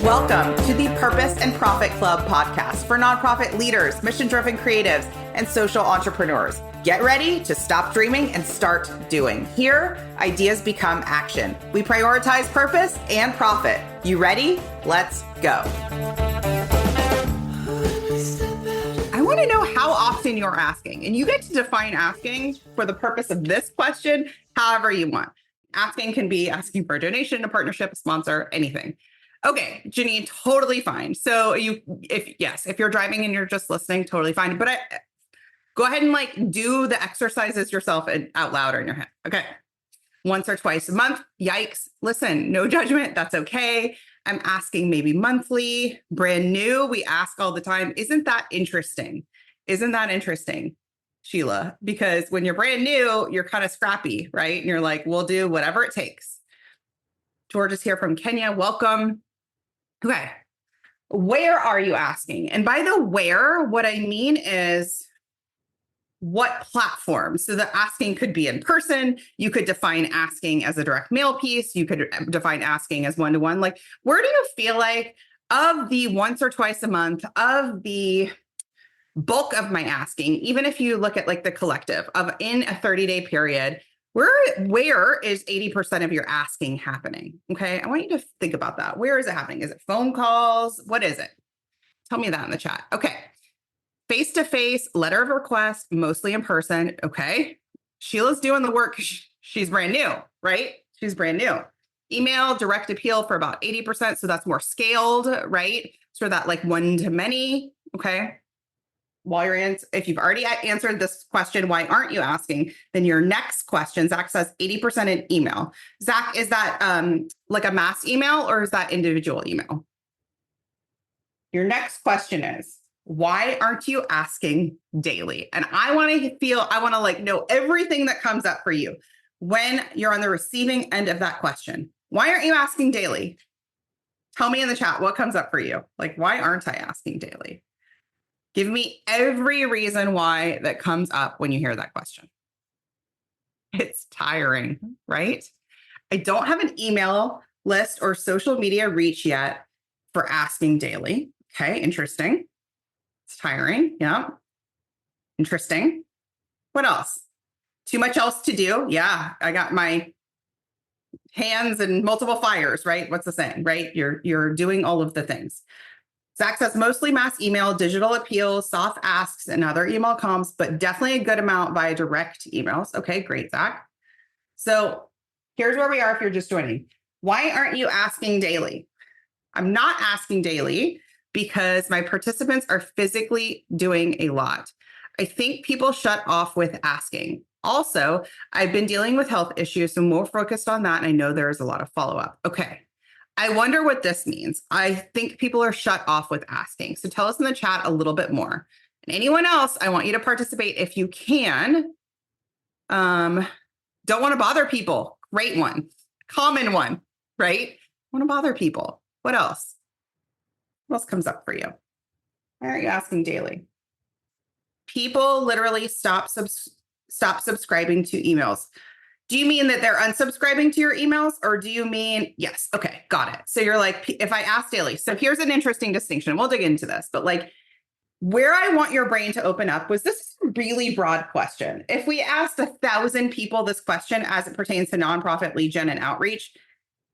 Welcome to the Purpose and Profit Club podcast for nonprofit leaders, mission-driven creatives, and social entrepreneurs. Get ready to stop dreaming and start doing. Here, ideas become action. We prioritize purpose and profit. You ready? Let's go. I want to know how often you're asking, and you get to define asking for the purpose of this question however you want. Asking can be asking for a donation, a partnership, a sponsor, anything. Okay, Janine, totally fine. So if you're driving and you're just listening, totally fine. But go ahead and do the exercises yourself and out loud or in your head. Okay. Once or twice a month. Yikes. Listen, no judgment. That's okay. I'm asking maybe monthly, brand new. We ask all the time. Isn't that interesting? Isn't that interesting, Sheila? Because when you're brand new, you're kind of scrappy, right? And you're like, we'll do whatever it takes. George is here from Kenya. Welcome. Okay. Where are you asking? And by the where, what I mean is what platform. So the asking could be in person. You could define asking as a direct mail piece. You could define asking as one-to-one. Like, where do you feel like of the once or twice a month, of the bulk of my asking, even if you look at the collective of in a 30-day period, where is 80% of your asking happening? Okay. I want you to think about that. Where is it happening? Is it phone calls? What is it? Tell me that in the chat. Okay. Face-to-face, letter of request, mostly in person. Okay. Sheila's doing the work. She's brand new, right? She's brand new. Email, direct appeal for about 80%. So that's more scaled, right? So that one-to-many. Okay. While you're in, if you've already answered this question, why aren't you asking? Then your next question, Zach says 80% in email. Zach, is that a mass email or is that individual email? Your next question is, why aren't you asking daily? And I want to know everything that comes up for you when you're on the receiving end of that question. Why aren't you asking daily? Tell me in the chat what comes up for you. Why aren't I asking daily? Give me every reason why that comes up when you hear that question. It's tiring, right? I don't have an email list or social media reach yet for asking daily. Okay, interesting. It's tiring. Yeah. Interesting. What else? Too much else to do. Yeah, I got my hands in multiple fires, right? What's the saying, right? You're doing all of the things. Zach says mostly mass email, digital appeals, soft asks, and other email comms, but definitely a good amount via direct emails. Okay, great, Zach. So here's where we are if you're just joining. Why aren't you asking daily? I'm not asking daily because my participants are physically doing a lot. I think people shut off with asking. Also, I've been dealing with health issues, so more focused on that, and I know there is a lot of follow-up. Okay. I wonder what this means. I think people are shut off with asking. So tell us in the chat a little bit more. And anyone else, I want you to participate if you can. Don't want to bother people. Great one. Common one, right? Want to bother people. What else? What else comes up for you? Why aren't you asking daily? People literally stop subscribing to emails. Do you mean that they're unsubscribing to your emails, or do you mean, yes, okay, got it. So you're like, if I ask daily. So here's an interesting distinction. We'll dig into this, but where I want your brain to open up was this really broad question. If we asked 1,000 people this question as it pertains to nonprofit lead gen and outreach,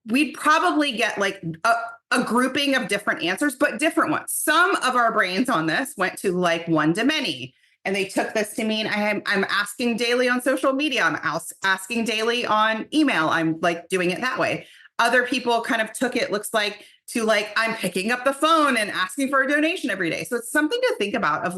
we'd probably get a grouping of different answers, but different ones. Some of our brains on this went to one-to-many. And they took this to mean I'm asking daily on social media. I'm asking daily on email. I'm doing it that way. Other people kind of took it, looks like, to I'm picking up the phone and asking for a donation every day. So it's something to think about of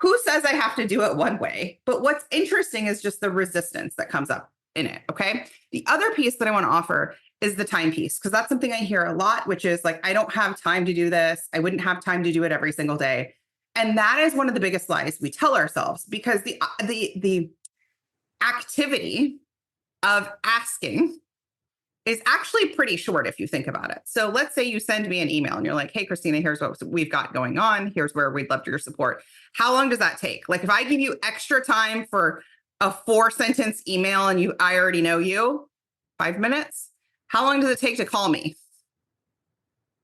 who says I have to do it one way? But what's interesting is just the resistance that comes up in it. Okay. The other piece that I want to offer is the time piece, because that's something I hear a lot, which is I don't have time to do this. I wouldn't have time to do it every single day. And that is one of the biggest lies we tell ourselves, because the activity of asking is actually pretty short if you think about it. So let's say you send me an email and you're like, hey, Christina, here's what we've got going on. Here's where we'd love your support. How long does that take? If I give you extra time for a 4-sentence email and I already know you, 5 minutes, how long does it take to call me?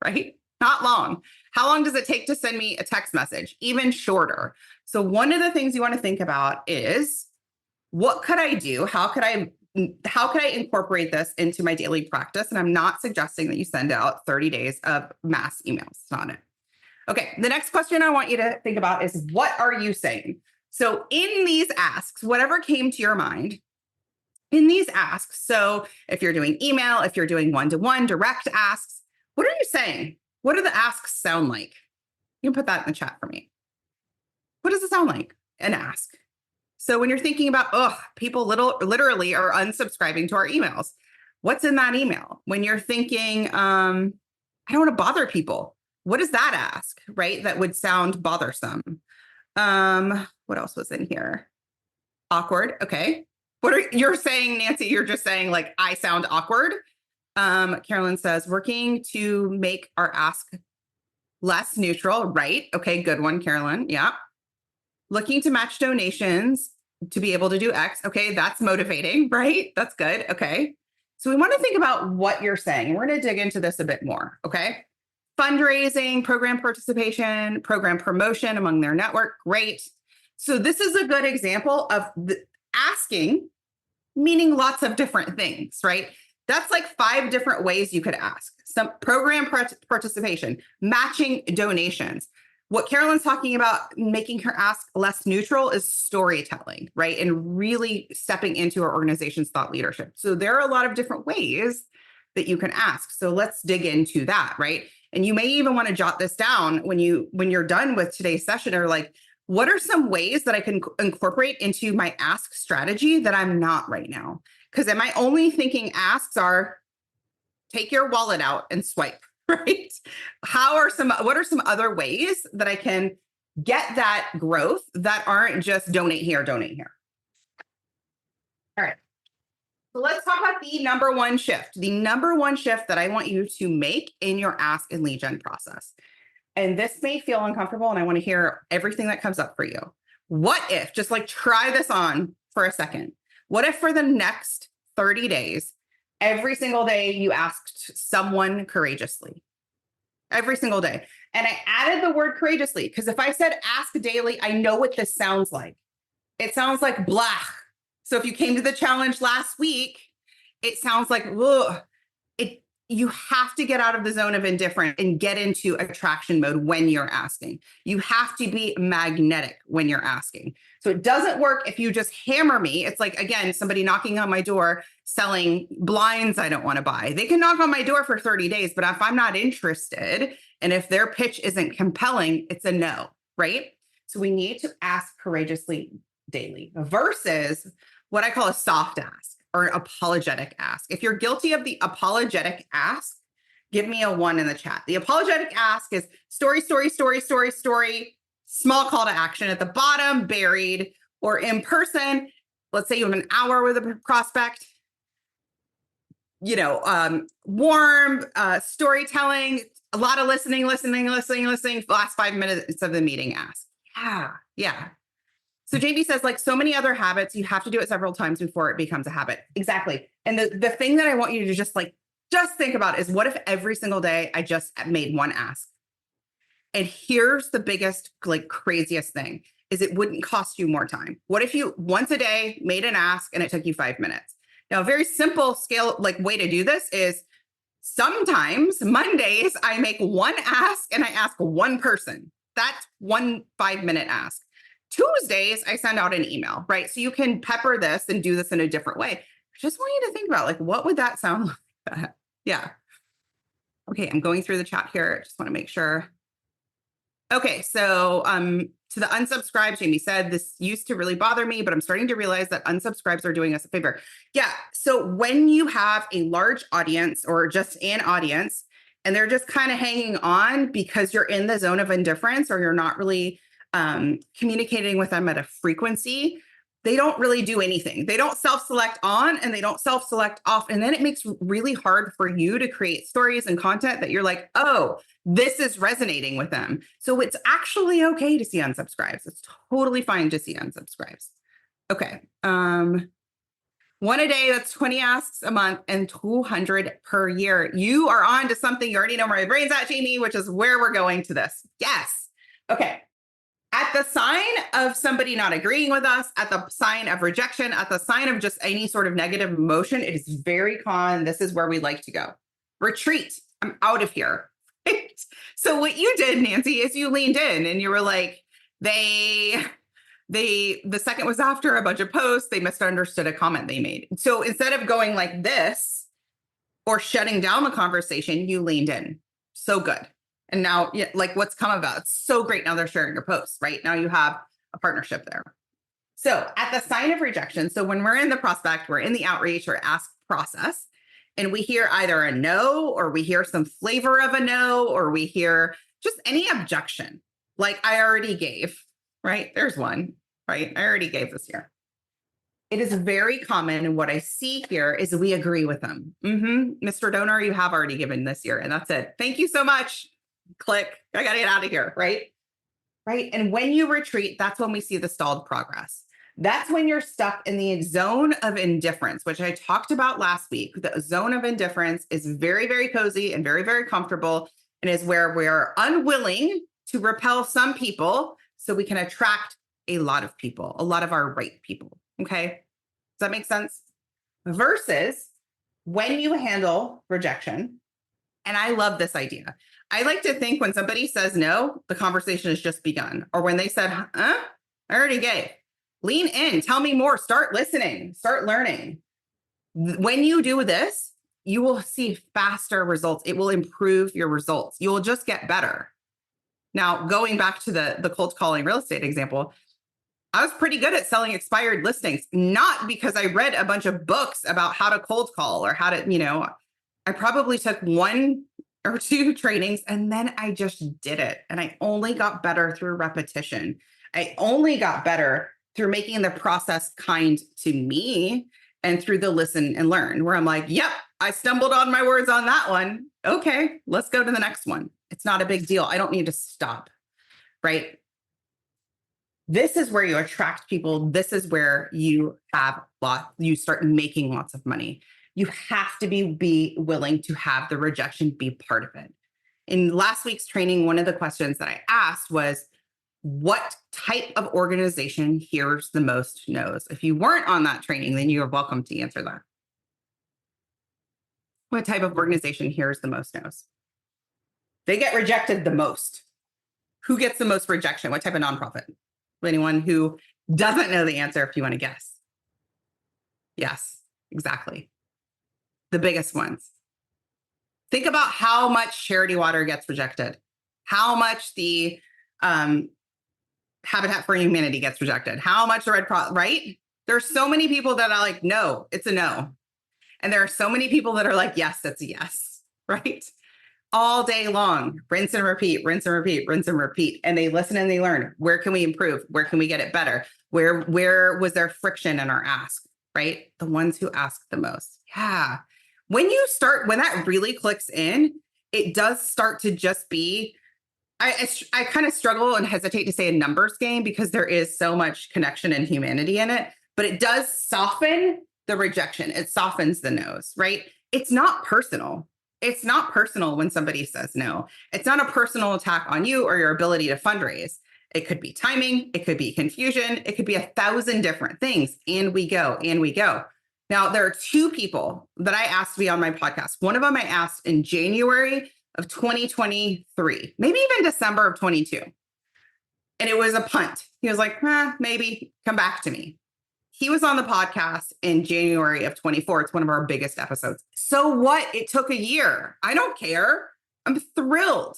right? Not long. How long does it take to send me a text message? Even shorter. So one of the things you want to think about is, what could I do? How could I incorporate this into my daily practice? And I'm not suggesting that you send out 30 days of mass emails. It's not it. Okay, the next question I want you to think about is, what are you saying? So in these asks, whatever came to your mind, in these asks, so if you're doing email, if you're doing one-to-one direct asks, what are you saying? What do the asks sound like? You can put that in the chat for me. What does it sound like? An ask. So when you're thinking about, people literally are unsubscribing to our emails, what's in that email? When you're thinking, I don't want to bother people, what is that ask, right? That would sound bothersome. What else was in here? Awkward. Okay. You're saying, Nancy, you're just saying like, I sound awkward. Carolyn says, working to make our ask less neutral. Right. Okay. Good one, Carolyn. Yeah. Looking to match donations to be able to do X. Okay. That's motivating, right? That's good. Okay. So we want to think about what you're saying. We're going to dig into this a bit more. Okay. Fundraising, program participation, program promotion among their network. Great. So this is a good example of asking, meaning lots of different things, right? That's like 5 different ways you could ask. Some program participation, matching donations. What Carolyn's talking about, making her ask less neutral, is storytelling, right? And really stepping into our organization's thought leadership. So there are a lot of different ways that you can ask. So let's dig into that, right? And you may even want to jot this down when you're done with today's session, or like, what are some ways that I can incorporate into my ask strategy that I'm not right now? Because am I only thinking asks are take your wallet out and swipe, right? What are some other ways that I can get that growth that aren't just donate here, donate here? All right. So let's talk about the number one shift. The number one shift that I want you to make in your ask and lead gen process. And this may feel uncomfortable, and I want to hear everything that comes up for you. What if, just like try this on for a second. What if for the next 30 days, every single day you asked someone courageously? Every single day. And I added the word courageously, because if I said ask daily, I know what this sounds like. It sounds like blah. So if you came to the challenge last week, it sounds like, ugh. You have to get out of the zone of indifference and get into attraction mode when you're asking. You have to be magnetic when you're asking. So it doesn't work if you just hammer me. It's like, again, somebody knocking on my door selling blinds I don't want to buy. They can knock on my door for 30 days, but if I'm not interested and if their pitch isn't compelling, it's a no, right? So we need to ask courageously daily versus what I call a soft ask, or an apologetic ask. If you're guilty of the apologetic ask, give me a 1 in the chat. The apologetic ask is story, small call to action at the bottom, buried, or in person. Let's say you have an hour with a prospect, warm storytelling, a lot of listening, last 5 minutes of the meeting ask. Yeah. So JB says, like so many other habits, you have to do it several times before it becomes a habit. Exactly. And the thing that I want you to just think about is, what if every single day I just made one ask? And here's the biggest, craziest thing is, it wouldn't cost you more time. What if you once a day made an ask and it took you 5 minutes? Now, a very simple scale, way to do this is, sometimes Mondays I make one ask and I ask one person. That's 1 5-minute ask. Tuesdays, I send out an email, right? So you can pepper this and do this in a different way. I just want you to think about, what would that sound like? Yeah. Okay, I'm going through the chat here. Just want to make sure. Okay, so to the unsubscribes, Jamie said, this used to really bother me, but I'm starting to realize that unsubscribes are doing us a favor. Yeah, so when you have a large audience or just an audience, and they're just kind of hanging on because you're in the zone of indifference, or you're not really communicating with them at a frequency, they don't really do anything. They don't self-select on and they don't self-select off. And then it makes really hard for you to create stories and content that you're like, oh, this is resonating with them. So it's actually okay to see unsubscribes. It's totally fine to see unsubscribes. Okay. One a day, that's 20 asks a month and 200 per year. You are on to something. You already know where my brain's at, Jamie, which is where we're going to this. Yes. Okay. At the sign of somebody not agreeing with us, at the sign of rejection, at the sign of just any sort of negative emotion, it is very common. This is where we like to go. Retreat. I'm out of here. So what you did, Nancy, is you leaned in and you were like, the second was after a bunch of posts, they misunderstood a comment they made. So instead of going like this or shutting down the conversation, you leaned in. So good. And now, like, what's come about? It's so great. Now they're sharing your posts, right? Now you have a partnership there. So at the sign of rejection, so when we're in the prospect, we're in the outreach or ask process, and we hear either a no, or we hear some flavor of a no, or we hear just any objection, like I already gave, right? There's one, right? I already gave this here. It is very common. And what I see here is we agree with them. Mr. Donor, you have already given this year, and that's it. Thank you so much. Click. I got to get out of here, right? Right. And when you retreat, that's when we see the stalled progress. That's when you're stuck in the zone of indifference, which I talked about last week. The zone of indifference is very, very cozy and very, very comfortable, and is where we're unwilling to repel some people so we can attract a lot of people, a lot of our right people. Okay. Does that make sense? Versus when you handle rejection, and I love this idea. I like to think when somebody says no, the conversation has just begun. Or when they said, I already gave. Lean in, tell me more, start listening, start learning. When you do this, you will see faster results. It will improve your results. You will just get better. Now, going back to the cold calling real estate example, I was pretty good at selling expired listings, not because I read a bunch of books about how to cold call or how to, I probably took 1 or 2 trainings and then I just did it. And I only got better through repetition. I only got better through making the process kind to me and through the listen and learn, where I'm like, yep, I stumbled on my words on that one. Okay, let's go to the next one. It's not a big deal. I don't need to stop, right? This is where you attract people. This is where you start making lots of money. You have to be willing to have the rejection be part of it. In last week's training, one of the questions that I asked was, what type of organization hears the most no's? If you weren't on that training, then you are welcome to answer that. What type of organization hears the most no's? They get rejected the most. Who gets the most rejection? What type of nonprofit? Anyone who doesn't know the answer, if you want to guess. Yes, exactly. The biggest ones. Think about how much Charity Water gets rejected, how much the Habitat for Humanity gets rejected, how much the Red Cross, right? There's so many people that are like, no, it's a no. And there are so many people that are like, yes, it's a yes, right? All day long, rinse and repeat, rinse and repeat, rinse and repeat. And they listen and they learn. Where can we improve? Where can we get it better? Where was there friction in our ask, right? The ones who ask the most. Yeah. When that really clicks in, it does start to just be, I kind of struggle and hesitate to say a numbers game because there is so much connection and humanity in it, but it does soften the rejection. It softens the no's, right? It's not personal. It's not personal when somebody says no. It's not a personal attack on you or your ability to fundraise. It could be timing. It could be confusion. It could be 1,000 different things. And we go. Now, there are 2 people that I asked to be on my podcast. One of them I asked in January of 2023, maybe even December of 22. And it was a punt. He was like, maybe come back to me. He was on the podcast in January of 24. It's one of our biggest episodes. So what? It took a year. I don't care. I'm thrilled.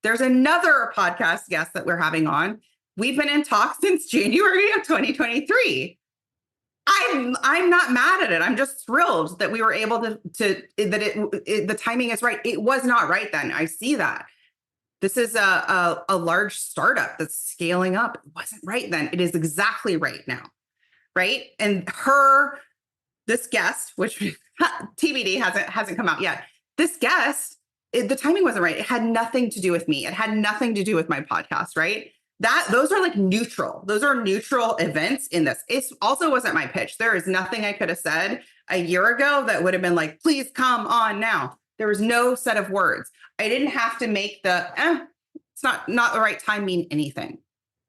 There's another podcast guest that we're having on. We've been in talks since January of 2023. I'm not mad at it. I'm just thrilled that we were able the timing is right. It was not right then. I see that. This is a large startup that's scaling up. It wasn't right then. It is exactly right now, right? And this guest, which TBD hasn't come out yet. This guest, the timing wasn't right. It had nothing to do with me. It had nothing to do with my podcast, right? those are like neutral. Those are neutral events in this. It also wasn't my pitch. There is nothing I could have said a year ago that would have been like, please come on now. There was no set of words. I didn't have to make the, it's not the right time mean anything,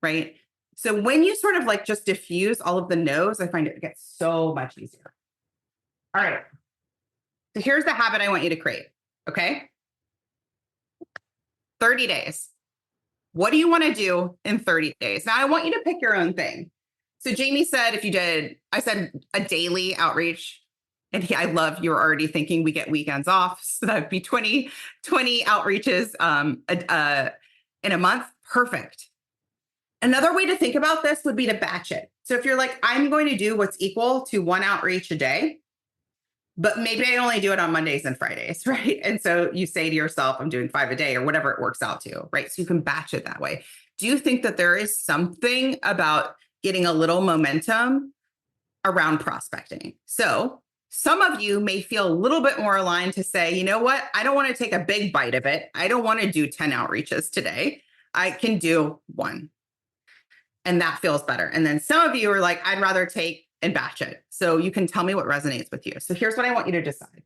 right? So when you sort of like just diffuse all of the no's, I find it gets so much easier. All right. So here's the habit I want you to create, okay? 30 days. What do you want to do in 30 days? Now I want you to pick your own thing. So Jamie said, I said a daily outreach. And I love you're already thinking we get weekends off. So that would be 20 outreaches in a month. Perfect. Another way to think about this would be to batch it. So if you're like, I'm going to do what's equal to 1 outreach a day, but maybe I only do it on Mondays and Fridays, right? And so you say to yourself, I'm doing 5 a day or whatever it works out to, right? So you can batch it that way. Do you think that there is something about getting a little momentum around prospecting? So some of you may feel a little bit more aligned to say, you know what? I don't want to take a big bite of it. I don't want to do 10 outreaches today. I can do 1. And that feels better. And then some of you are like, I'd rather take and batch it. So you can tell me what resonates with you. So here's what I want you to decide.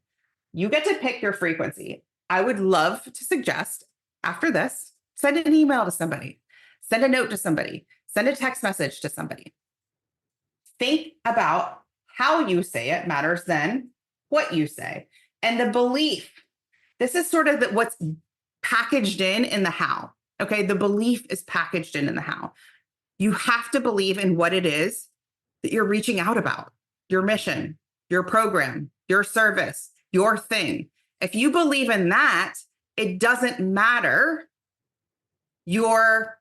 You get to pick your frequency. I would love to suggest after this, send an email to somebody, send a note to somebody, send a text message to somebody. Think about how you say it matters than what you say. And the belief, this is sort of what's packaged in the how. Okay, the belief is packaged in the how. You have to believe in what it is that you're reaching out about, your mission, your program, your service, your thing. If you believe in that, it doesn't matter your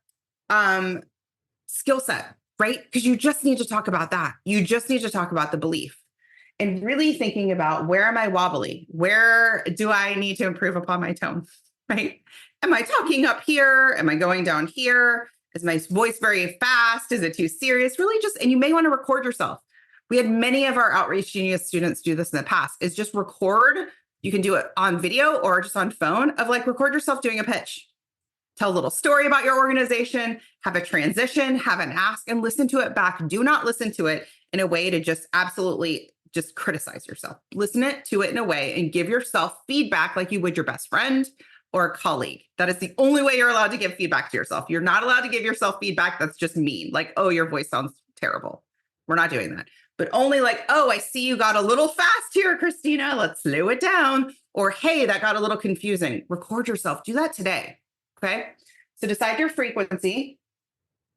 skill set, right? Because you just need to talk about that. You just need to talk about the belief and really thinking about, where am I wobbly? Where do I need to improve upon my tone, right? Am I talking up here? Am I going down here? Is my voice very fast? Is it too serious? Really just, and you may want to record yourself. We had many of our Outreach Genius students do this in the past, is just record. You can do it on video or just on phone, of like, record yourself doing a pitch. Tell a little story about your organization, have a transition, have an ask, and listen to it back. Do not listen to it in a way to just absolutely just criticize yourself. Listen to it in a way and give yourself feedback like you would your best friend or a colleague. That is the only way you're allowed to give feedback to yourself. You're not allowed to give yourself feedback that's just mean, like, oh, your voice sounds terrible. We're not doing that. But only like, oh, I see you got a little fast here, Christina. Let's slow it down. Or, hey, that got a little confusing. Record yourself. Do that today. Okay. So decide your frequency.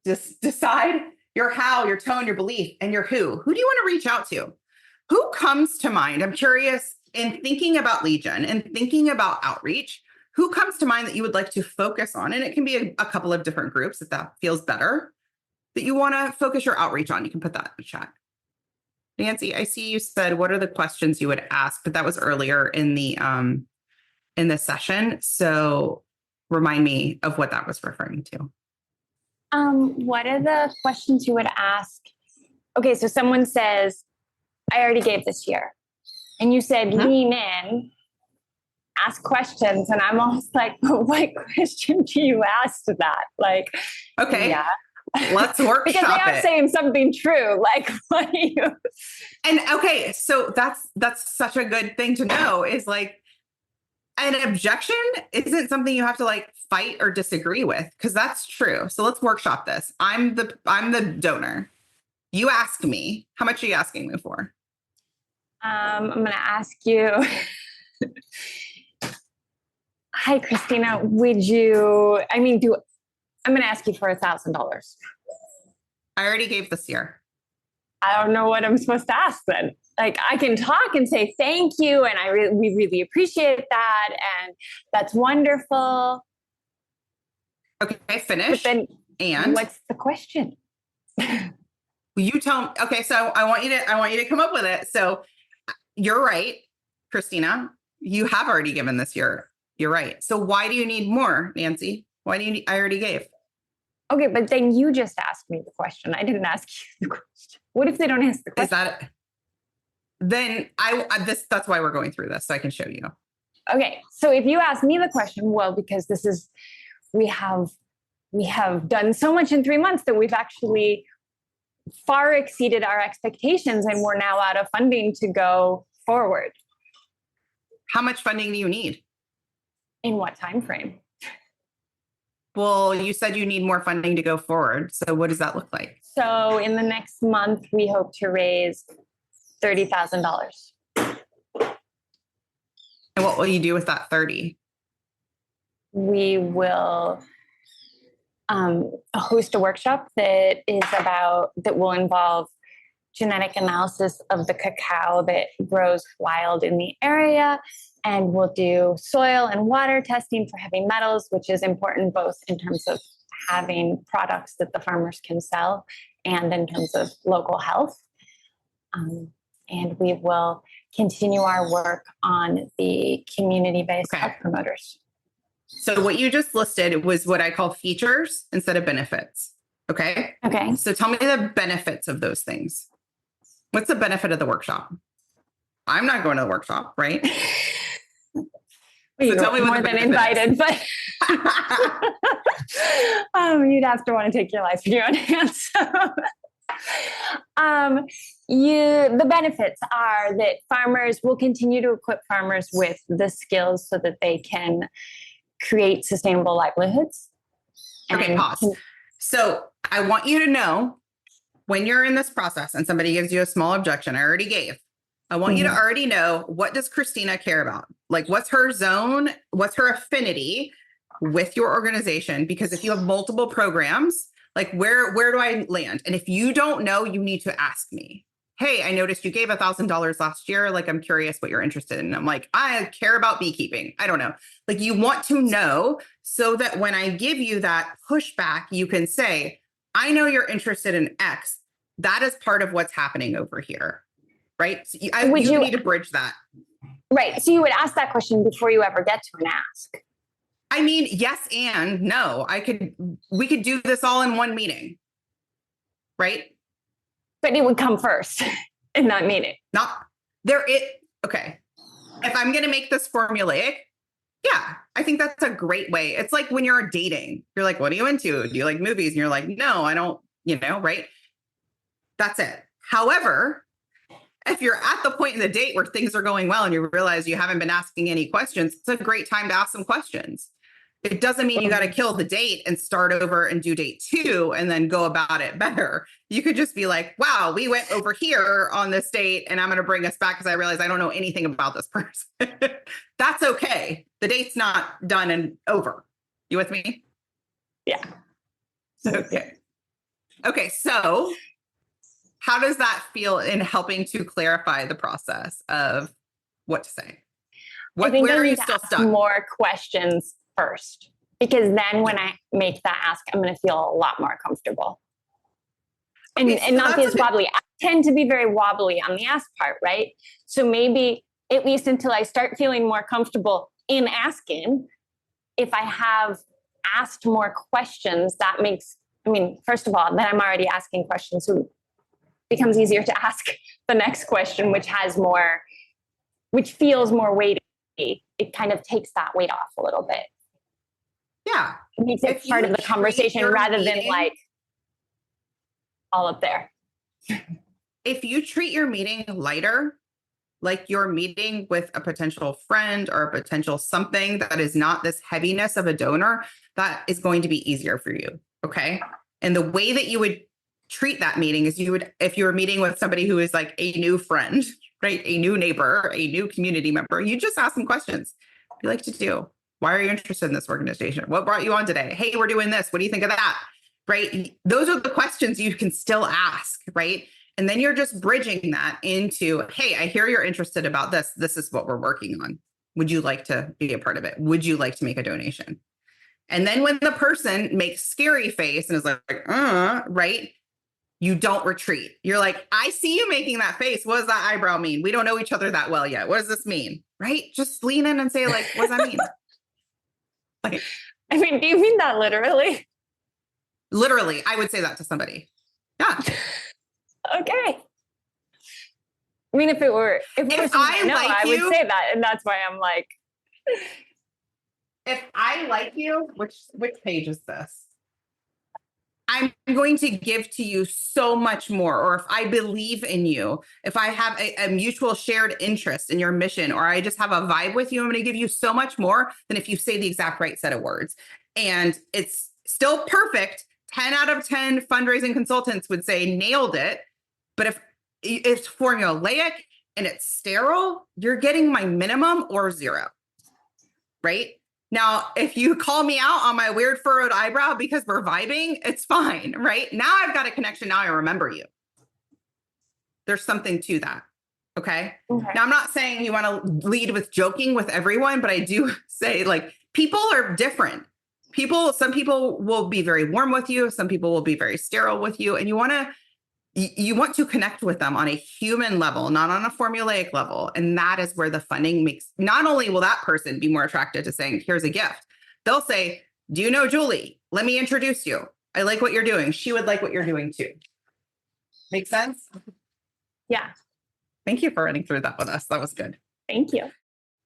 Just decide your how, your tone, your belief, and your who. Who do you want to reach out to? Who comes to mind? I'm curious, in thinking about lead gen and thinking about outreach, who comes to mind that you would like to focus on? And it can be a couple of different groups if that feels better, that you want to focus your outreach on. You can put that in the chat. Nancy, I see you said, what are the questions you would ask? But that was earlier in the session. So remind me of what that was referring to. What are the questions you would ask? Okay, so someone says, I already gave this year. And you said, lean in, ask questions. And I'm almost like, what question do you ask to that? Like, okay, yeah. Let's workshop because they are saying something true. Like, what do you? And okay, so that's such a good thing to know, is like, an objection isn't something you have to like fight or disagree with, because that's true. So let's workshop this. I'm the donor. You ask me, how much are you asking me for? I'm going to ask you. Hi, Christina. I'm going to ask you for $1,000. I already gave this year. I don't know what I'm supposed to ask then. Like, I can talk and say thank you, and we really appreciate that, and that's wonderful. Okay, finish. But then, and what's the question? You tell me. Okay, so I want you to come up with it. So you're right, Christina. You have already given this year. You're right. So why do you need more, Nancy? Why do you need? I already gave. Okay, but then you just asked me the question. I didn't ask you the question. What if they don't ask the question? Is that it? Then that's why we're going through this, so I can show you. Okay, so if you ask me the question, well, because we have we have done so much in 3 months that we've actually far exceeded our expectations and we're now out of funding to go forward. How much funding do you need? In what time frame? Well, you said you need more funding to go forward. So what does that look like? So in the next month, we hope to raise $30,000. And what will you do with that 30? We will host a workshop that will involve genetic analysis of the cacao that grows wild in the area. And we'll do soil and water testing for heavy metals, which is important both in terms of having products that the farmers can sell and in terms of local health. And we will continue our work on the community-based health promoters. So what you just listed was what I call features instead of benefits. Okay. Okay. So tell me the benefits of those things. What's the benefit of the workshop? I'm not going to the workshop, right? So tell me more than invited, but you'd have to want to take your life in your own hands. The benefits are that farmers will continue to equip farmers with the skills so that they can create sustainable livelihoods. Okay, pause. So I want you to know when you're in this process and somebody gives you a small objection, I already gave. I want you to already know, what does Christina care about? Like, what's her zone? What's her affinity with your organization? Because if you have multiple programs, like where do I land? And if you don't know, you need to ask me. Hey, I noticed you gave $1,000 last year. Like, I'm curious what you're interested in. And I'm like, I care about beekeeping. I don't know. Like, you want to know so that when I give you that pushback, you can say, I know you're interested in X. That is part of what's happening over here. Right? So you need to bridge that. Right. So you would ask that question before you ever get to an ask. I mean, yes and no. We could do this all in one meeting. Right? But it would come first in that meeting. Okay. If I'm going to make this formulaic, yeah, I think that's a great way. It's like when you're dating, you're like, what are you into? Do you like movies? And you're like, no, I don't, right? That's it. However, if you're at the point in the date where things are going well and you realize you haven't been asking any questions, it's a great time to ask some questions. It doesn't mean you got to kill the date and start over and do date 2 and then go about it better. You could just be like, wow, we went over here on this date and I'm going to bring us back because I realized I don't know anything about this person. That's okay. The date's not done and over. You with me? Yeah. Okay. Okay. So how does that feel in helping to clarify the process of what to say? Where are you still stuck? More questions first, because then when I make that ask, I'm going to feel a lot more comfortable and not be as wobbly. I tend to be very wobbly on the ask part, right? So maybe at least until I start feeling more comfortable in asking, if I have asked more questions, that makes, first of all, then I'm already asking questions, so it becomes easier to ask the next question, which feels more weighty. It kind of takes that weight off a little bit. Yeah. It makes it part of the conversation rather than like all up there. If you treat your meeting lighter, like you're meeting with a potential friend or a potential something that is not this heaviness of a donor, that is going to be easier for you. Okay. And the way that you would treat that meeting is if you were meeting with somebody who is like a new friend, right? A new neighbor, a new community member, you just ask them questions. What do you like to do? Why are you interested in this organization? What brought you on today? Hey, we're doing this. What do you think of that? Right? Those are the questions you can still ask, right? And then you're just bridging that into, hey, I hear you're interested about this. This is what we're working on. Would you like to be a part of it? Would you like to make a donation? And then when the person makes scary face and is like, right? You don't retreat. You're like, I see you making that face. What does that eyebrow mean? We don't know each other that well yet. What does this mean? Right? Just lean in and say, like, what does that mean? Like, do you mean that literally? Literally, I would say that to somebody. Yeah. Okay. If it were I would say that. And that's why I'm like, if I like you, which page is this? I'm going to give to you so much more, or if I believe in you, if I have a mutual shared interest in your mission, or I just have a vibe with you, I'm going to give you so much more than if you say the exact right set of words. And it's still perfect. 10 out of 10 fundraising consultants would say nailed it. But if it's formulaic and it's sterile, you're getting my minimum or zero, right? Now, if you call me out on my weird furrowed eyebrow because we're vibing, it's fine, right? Now I've got a connection. Now I remember you. There's something to that. Okay. Now, I'm not saying you want to lead with joking with everyone, but I do say, like, people are different. Some people will be very warm with you. Some people will be very sterile with you. And you want to connect with them on a human level, not on a formulaic level. And that is where the funding makes, not only will that person be more attracted to saying, here's a gift, they'll say, do you know Julie? Let me introduce you. I like what you're doing. She would like what you're doing too. Make sense? Yeah. Thank you for running through that with us. That was good. Thank you.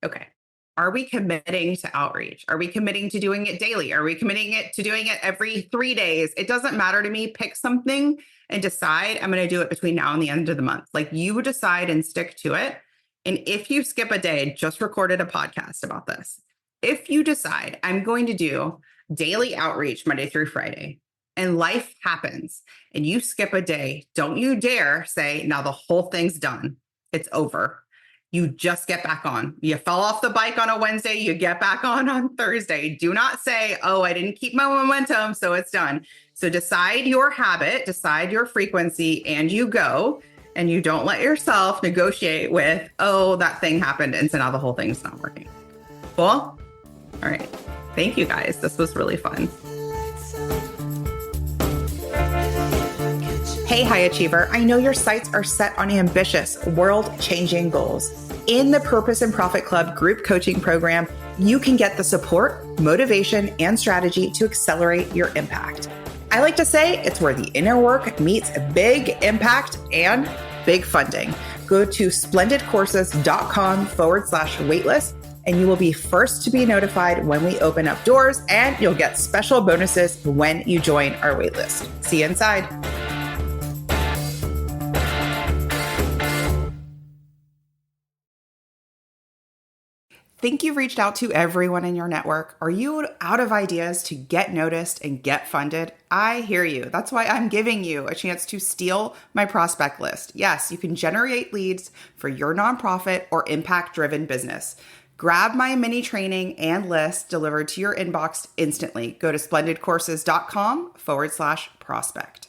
Okay. Are we committing to outreach? Are we committing to doing it daily? Are we committing to doing it every 3 days? It doesn't matter to me. Pick something and decide I'm going to do it between now and the end of the month. Like, you decide and stick to it. And if you skip a day, just recorded a podcast about this. If you decide I'm going to do daily outreach Monday through Friday, and life happens and you skip a day, don't you dare say, now the whole thing's done. It's over. You just get back on. You fell off the bike on a Wednesday, you get back on Thursday. Do not say, oh, I didn't keep my momentum, so it's done. So decide your habit, decide your frequency, and you go. And you don't let yourself negotiate with, oh, that thing happened, and so now the whole thing's not working. Cool? All right. Thank you, guys. This was really fun. Hey, high achiever. I know your sights are set on ambitious, world-changing goals. In the Purpose and Profit Club group coaching program, you can get the support, motivation, and strategy to accelerate your impact. I like to say it's where the inner work meets big impact and big funding. Go to splendidcourses.com/waitlist, and you will be first to be notified when we open up doors, and you'll get special bonuses when you join our waitlist. See you inside. Think you've reached out to everyone in your network? Are you out of ideas to get noticed and get funded? I hear you. That's why I'm giving you a chance to steal my prospect list. Yes, you can generate leads for your nonprofit or impact-driven business. Grab my mini training and list delivered to your inbox instantly. Go to splendidcourses.com/prospect.